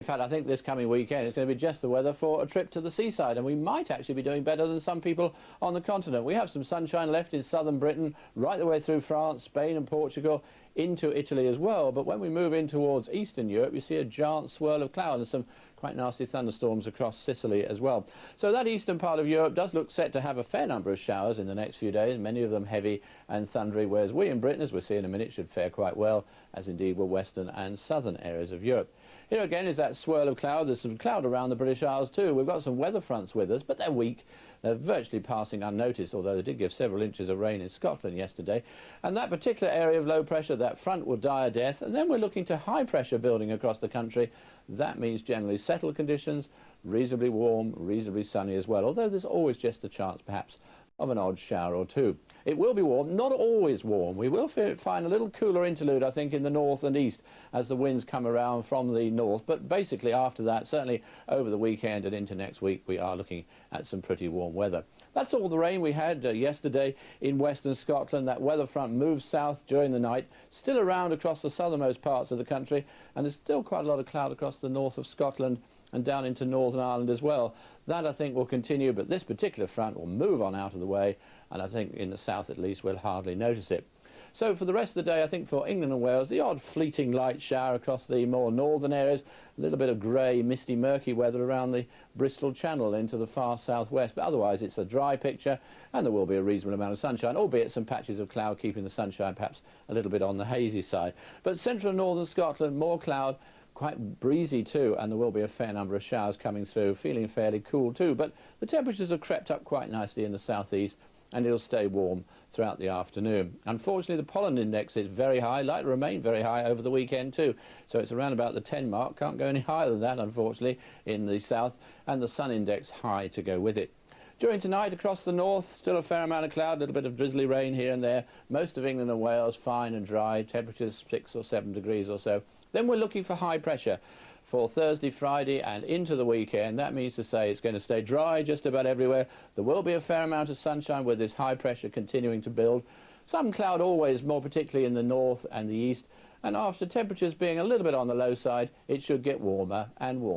fact, I think this coming weekend it's going to be just the weather for a trip to the seaside, and we might actually be doing better than some people on the continent. We have some sunshine left in southern Britain, right the way through France, Spain and Portugal, into Italy as well. But when we move in towards Eastern Europe, you see a giant swirl of cloud and some quite nasty thunderstorms across Sicily as well. So that eastern part of Europe does look set to have a fair number of showers in the next few days, many of them heavy and thundery, whereas we in Britain, as we'll see in a minute, should fare quite well, as indeed will western and southern areas of Europe. Here again is that swirl of cloud. There's some cloud around the British Isles too. We've got some weather fronts with us, but they're weak. They're virtually passing unnoticed, although they did give several inches of rain in Scotland yesterday. And that particular area of low pressure, that front, will die a death. And then we're looking to high pressure building across the country. That means generally settled conditions, reasonably warm, reasonably sunny as well, although there's always just a chance perhaps of an odd shower or two. It will be warm, not always warm. We will find a little cooler interlude, I think, in the north and east as the winds come around from the north. But basically after that, certainly over the weekend and into next week, we are looking at some pretty warm weather. That's all the rain we had yesterday in western Scotland. That weather front moved south during the night, still around across the southernmost parts of the country, and there's still quite a lot of cloud across the north of Scotland and down into Northern Ireland as well. That, I think, will continue, but this particular front will move on out of the way, and I think in the south at least we'll hardly notice it. So for the rest of the day, I think for England and Wales, the odd fleeting light shower across the more northern areas, a little bit of grey, misty, murky weather around the Bristol Channel into the far southwest, but otherwise it's a dry picture, and there will be a reasonable amount of sunshine, albeit some patches of cloud keeping the sunshine perhaps a little bit on the hazy side. But central and northern Scotland, more cloud, quite breezy too, and there will be a fair number of showers coming through, feeling fairly cool too. But the temperatures have crept up quite nicely in the southeast, and it'll stay warm throughout the afternoon. Unfortunately, the pollen index is very high, likely to remain very high over the weekend too. So it's around about the 10 mark, can't go any higher than that, unfortunately, in the south, and the sun index high to go with it. During tonight across the north, still a fair amount of cloud, a little bit of drizzly rain here and there. Most of England and Wales fine and dry, temperatures 6 or 7 degrees or so. Then we're looking for high pressure for Thursday, Friday and into the weekend. That means to say it's going to stay dry just about everywhere. There will be a fair amount of sunshine with this high pressure continuing to build. Some cloud always, more particularly in the north and the east. And after temperatures being a little bit on the low side, it should get warmer and warmer.